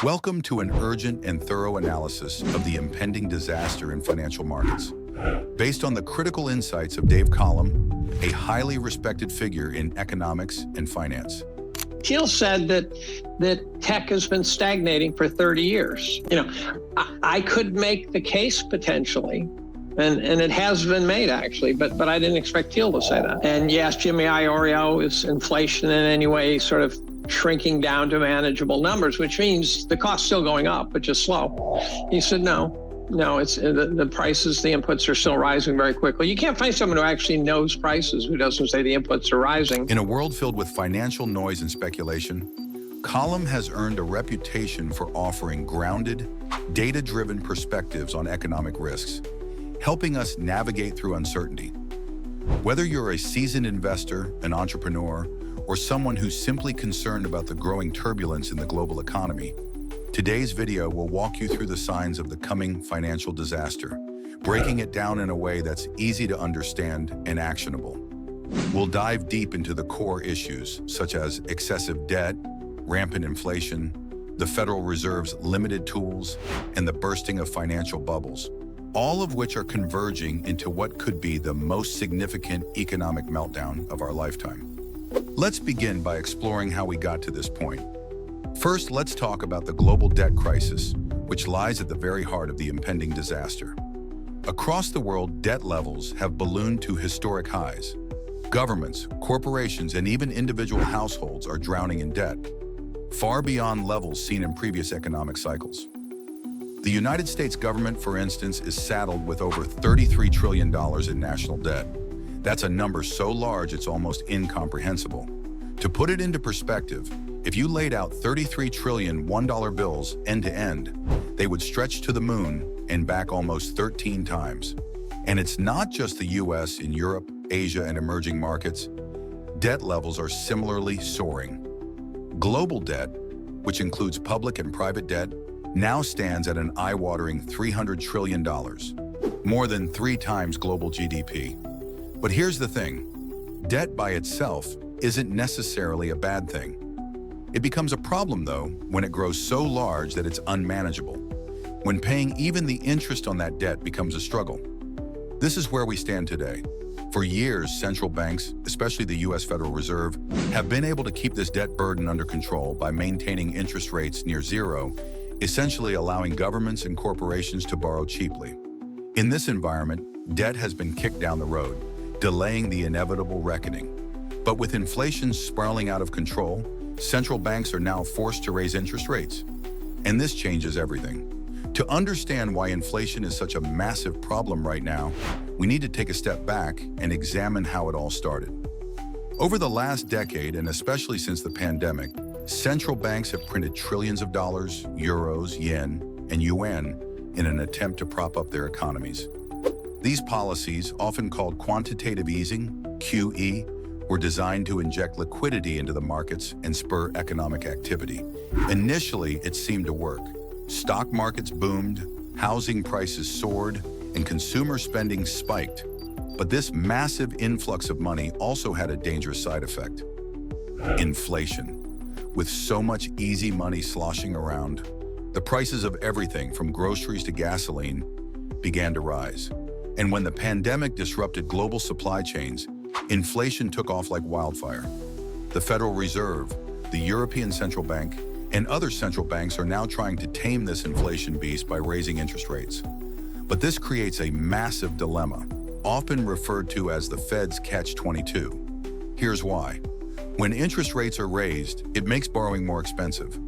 Welcome to an urgent and thorough analysis of the impending disaster in financial markets. Based on the critical insights of Dave Colum, a highly respected figure in economics and finance. Thiel said that tech has been stagnating for 30 years. I could make the case potentially, and it has been made actually, but I didn't expect Thiel to say that. And yes, Jimmy Iorio, is inflation in any way sort of shrinking down to manageable numbers, which means the cost's still going up, but just slow. He said, no, it's the prices, the inputs are still rising very quickly. You can't find someone who actually knows prices who doesn't say the inputs are rising. In a world filled with financial noise and speculation, Colum has earned a reputation for offering grounded, data-driven perspectives on economic risks, helping us navigate through uncertainty. Whether you're a seasoned investor, an entrepreneur, or someone who's simply concerned about the growing turbulence in the global economy, today's video will walk you through the signs of the coming financial disaster, breaking it down in a way that's easy to understand and actionable. We'll dive deep into the core issues, such as excessive debt, rampant inflation, the Federal Reserve's limited tools, and the bursting of financial bubbles, all of which are converging into what could be the most significant economic meltdown of our lifetime. Let's begin by exploring how we got to this point. First, let's talk about the global debt crisis, which lies at the very heart of the impending disaster. Across the world, debt levels have ballooned to historic highs. Governments, corporations, and even individual households are drowning in debt, far beyond levels seen in previous economic cycles. The United States government, for instance, is saddled with over $33 trillion in national debt. That's a number so large it's almost incomprehensible. To put it into perspective, if you laid out 33 trillion $1 bills end to end, they would stretch to the moon and back almost 13 times. And it's not just the US. In Europe, Asia, and emerging markets, debt levels are similarly soaring. Global debt, which includes public and private debt, now stands at an eye-watering $300 trillion, more than 3 times global GDP. But here's the thing, debt by itself isn't necessarily a bad thing. It becomes a problem, though, when it grows so large that it's unmanageable, when paying even the interest on that debt becomes a struggle. This is where we stand today. For years, central banks, especially the US Federal Reserve, have been able to keep this debt burden under control by maintaining interest rates near zero, essentially allowing governments and corporations to borrow cheaply. In this environment, debt has been kicked down the road, delaying the inevitable reckoning. But with inflation spiraling out of control, central banks are now forced to raise interest rates. And this changes everything. To understand why inflation is such a massive problem right now, we need to take a step back and examine how it all started. Over the last decade, and especially since the pandemic, central banks have printed trillions of dollars, euros, yen, and yuan in an attempt to prop up their economies. These policies, often called quantitative easing, QE, were designed to inject liquidity into the markets and spur economic activity. Initially, it seemed to work. Stock markets boomed, housing prices soared, and consumer spending spiked. But this massive influx of money also had a dangerous side effect: inflation. With so much easy money sloshing around, the prices of everything from groceries to gasoline began to rise. And when the pandemic disrupted global supply chains, inflation took off like wildfire. The Federal Reserve, the European Central Bank, and other central banks are now trying to tame this inflation beast by raising interest rates. But this creates a massive dilemma, often referred to as the Fed's catch-22. Here's why. When interest rates are raised, it makes borrowing more expensive.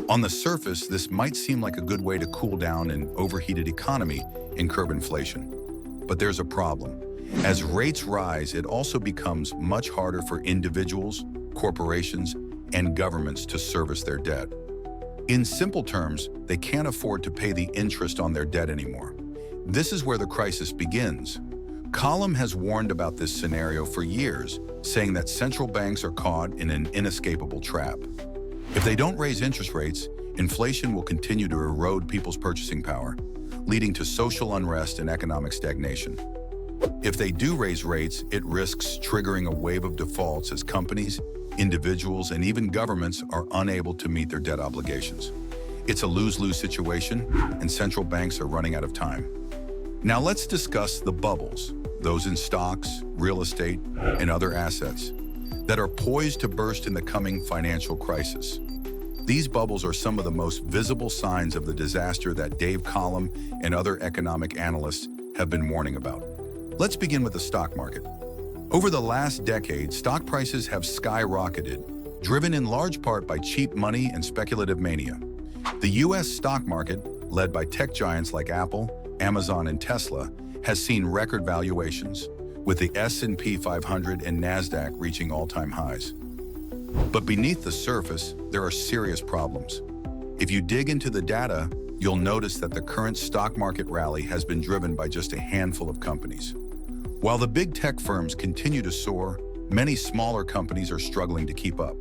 On the surface, this might seem like a good way to cool down an overheated economy and curb inflation. But there's a problem. As rates rise, it also becomes much harder for individuals, corporations, and governments to service their debt. In simple terms, they can't afford to pay the interest on their debt anymore. This is where the crisis begins. Colum has warned about this scenario for years, saying that central banks are caught in an inescapable trap. If they don't raise interest rates, inflation will continue to erode people's purchasing power, leading to social unrest and economic stagnation. If they do raise rates, it risks triggering a wave of defaults as companies, individuals, and even governments are unable to meet their debt obligations. It's a lose-lose situation, and central banks are running out of time. Now let's discuss the bubbles, those in stocks, real estate, and other assets that are poised to burst in the coming financial crisis. These bubbles are some of the most visible signs of the disaster that Dave Colum and other economic analysts have been warning about. Let's begin with the stock market. Over the last decade, stock prices have skyrocketed, driven in large part by cheap money and speculative mania. The U.S. stock market, led by tech giants like Apple, Amazon, and Tesla, has seen record valuations, with the S&P 500 and NASDAQ reaching all-time highs. But beneath the surface, there are serious problems. If you dig into the data, you'll notice that the current stock market rally has been driven by just a handful of companies. While the big tech firms continue to soar, many smaller companies are struggling to keep up.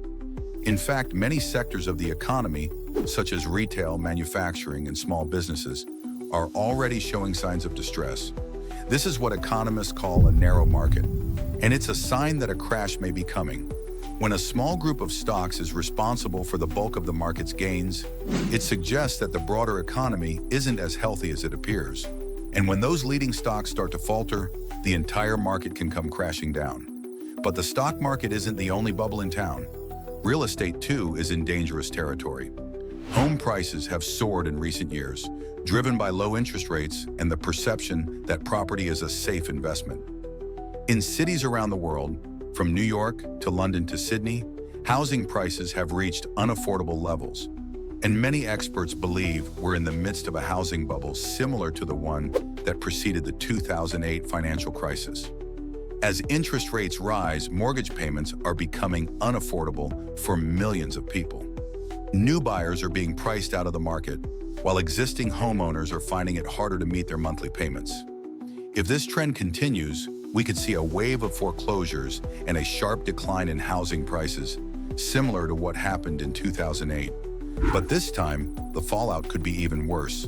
In fact, many sectors of the economy, such as retail, manufacturing, and small businesses, are already showing signs of distress. This is what economists call a narrow market, and it's a sign that a crash may be coming. When a small group of stocks is responsible for the bulk of the market's gains, it suggests that the broader economy isn't as healthy as it appears. And when those leading stocks start to falter, the entire market can come crashing down. But the stock market isn't the only bubble in town. Real estate, too, is in dangerous territory. Home prices have soared in recent years, driven by low interest rates and the perception that property is a safe investment. In cities around the world, from New York to London to Sydney, housing prices have reached unaffordable levels. And many experts believe we're in the midst of a housing bubble similar to the one that preceded the 2008 financial crisis. As interest rates rise, mortgage payments are becoming unaffordable for millions of people. New buyers are being priced out of the market, while existing homeowners are finding it harder to meet their monthly payments. If this trend continues, we could see a wave of foreclosures and a sharp decline in housing prices, similar to what happened in 2008. But this time, the fallout could be even worse.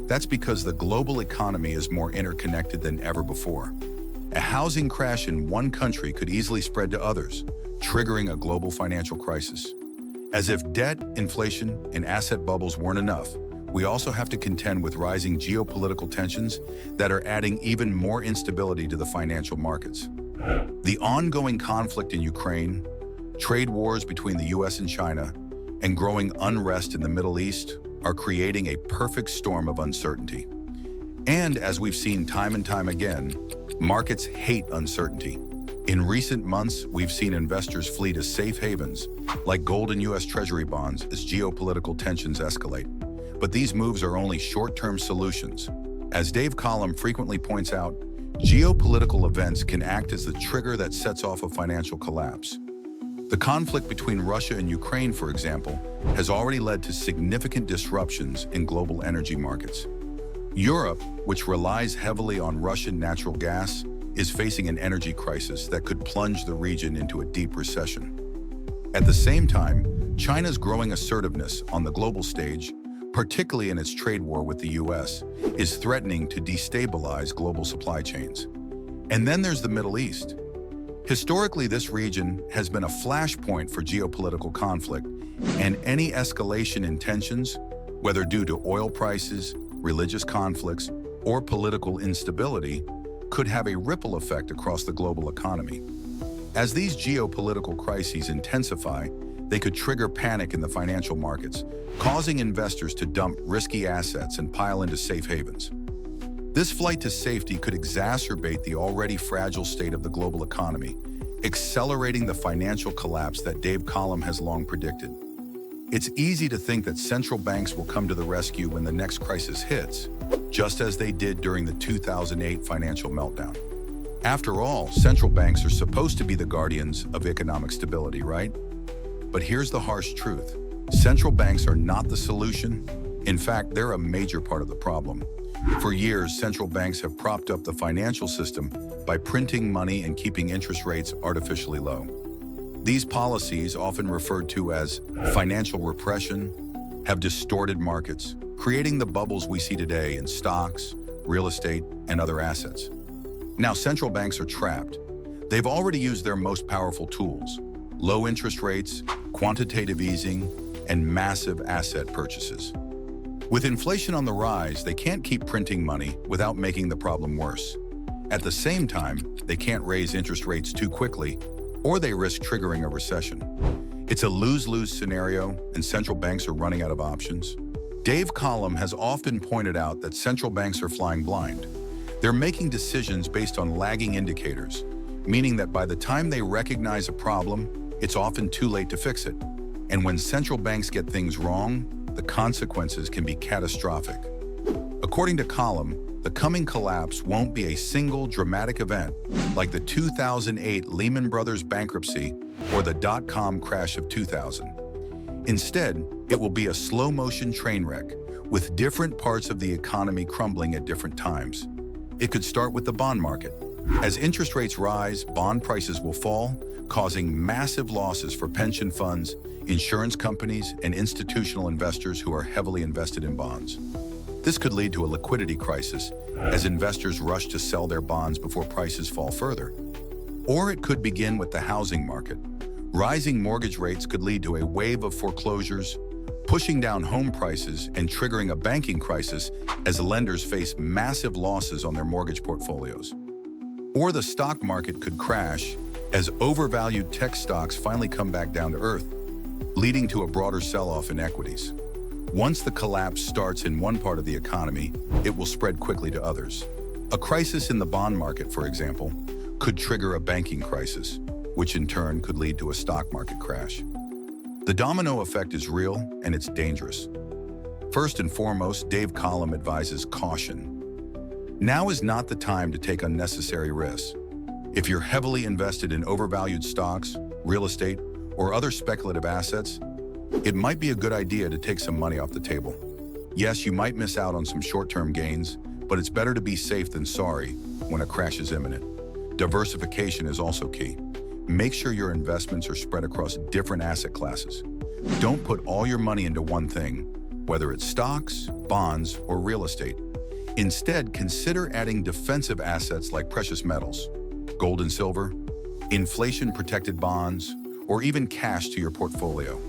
That's because the global economy is more interconnected than ever before. A housing crash in one country could easily spread to others, triggering a global financial crisis. As if debt, inflation, and asset bubbles weren't enough, we also have to contend with rising geopolitical tensions that are adding even more instability to the financial markets. The ongoing conflict in Ukraine, trade wars between the US and China, and growing unrest in the Middle East are creating a perfect storm of uncertainty. And as we've seen time and time again, markets hate uncertainty. In recent months, we've seen investors flee to safe havens, like gold and US Treasury bonds, as geopolitical tensions escalate. But these moves are only short-term solutions. As Dave Colum frequently points out, geopolitical events can act as the trigger that sets off a financial collapse. The conflict between Russia and Ukraine, for example, has already led to significant disruptions in global energy markets. Europe, which relies heavily on Russian natural gas, is facing an energy crisis that could plunge the region into a deep recession. At the same time, China's growing assertiveness on the global stage, particularly in its trade war with the US, is threatening to destabilize global supply chains. And then there's the Middle East. Historically, this region has been a flashpoint for geopolitical conflict, and any escalation in tensions, whether due to oil prices, religious conflicts, or political instability, could have a ripple effect across the global economy. As these geopolitical crises intensify, they could trigger panic in the financial markets, causing investors to dump risky assets and pile into safe havens. This flight to safety could exacerbate the already fragile state of the global economy, accelerating the financial collapse that Dave Colum has long predicted. It's easy to think that central banks will come to the rescue when the next crisis hits, just as they did during the 2008 financial meltdown. After all, central banks are supposed to be the guardians of economic stability, right? But here's the harsh truth. Central banks are not the solution. In fact, they're a major part of the problem. For years, central banks have propped up the financial system by printing money and keeping interest rates artificially low. These policies, often referred to as financial repression, have distorted markets, creating the bubbles we see today in stocks, real estate, and other assets. Now, central banks are trapped. They've already used their most powerful tools: low interest rates, quantitative easing, and massive asset purchases. With inflation on the rise, they can't keep printing money without making the problem worse. At the same time, they can't raise interest rates too quickly, or they risk triggering a recession. It's a lose-lose scenario, and central banks are running out of options. Dave Colum has often pointed out that central banks are flying blind. They're making decisions based on lagging indicators, meaning that by the time they recognize a problem, it's often too late to fix it. And when central banks get things wrong, the consequences can be catastrophic. According to Colum, the coming collapse won't be a single dramatic event like the 2008 Lehman Brothers bankruptcy or the dot-com crash of 2000. Instead, it will be a slow-motion train wreck with different parts of the economy crumbling at different times. It could start with the bond market. As interest rates rise, bond prices will fall, causing massive losses for pension funds, insurance companies, and institutional investors who are heavily invested in bonds. This could lead to a liquidity crisis as investors rush to sell their bonds before prices fall further. Or it could begin with the housing market. Rising mortgage rates could lead to a wave of foreclosures, pushing down home prices and triggering a banking crisis as lenders face massive losses on their mortgage portfolios. Or the stock market could crash as overvalued tech stocks finally come back down to earth, leading to a broader sell-off in equities. Once the collapse starts in one part of the economy, it will spread quickly to others. A crisis in the bond market, for example, could trigger a banking crisis, which in turn could lead to a stock market crash. The domino effect is real and it's dangerous. First and foremost, Dave Colum advises caution. Now is not the time to take unnecessary risks. If you're heavily invested in overvalued stocks, real estate, or other speculative assets, it might be a good idea to take some money off the table. Yes, you might miss out on some short-term gains, but it's better to be safe than sorry when a crash is imminent. Diversification is also key. Make sure your investments are spread across different asset classes. Don't put all your money into one thing, whether it's stocks, bonds, or real estate. Instead, consider adding defensive assets like precious metals, gold and silver, inflation-protected bonds, or even cash to your portfolio.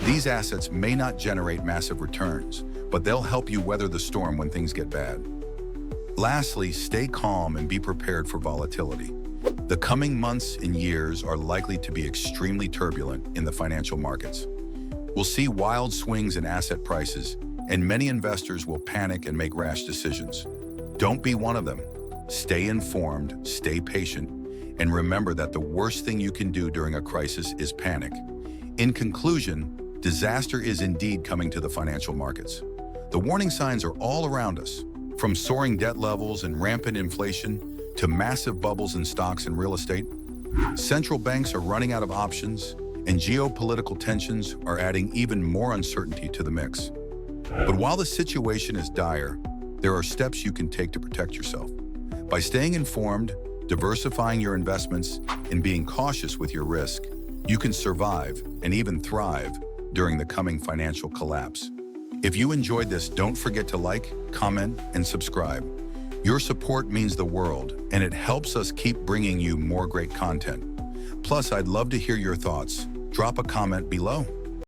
These assets may not generate massive returns, but they'll help you weather the storm when things get bad. Lastly, stay calm and be prepared for volatility. The coming months and years are likely to be extremely turbulent in the financial markets. We'll see wild swings in asset prices, and many investors will panic and make rash decisions. Don't be one of them. Stay informed, stay patient, and remember that the worst thing you can do during a crisis is panic. In conclusion, disaster is indeed coming to the financial markets. The warning signs are all around us, from soaring debt levels and rampant inflation to massive bubbles in stocks and real estate. Central banks are running out of options, and geopolitical tensions are adding even more uncertainty to the mix. But while the situation is dire, there are steps you can take to protect yourself. By staying informed, diversifying your investments, and being cautious with your risk, you can survive and even thrive during the coming financial collapse. If you enjoyed this, don't forget to like, comment, and subscribe. Your support means the world, and it helps us keep bringing you more great content. Plus, I'd love to hear your thoughts. Drop a comment below.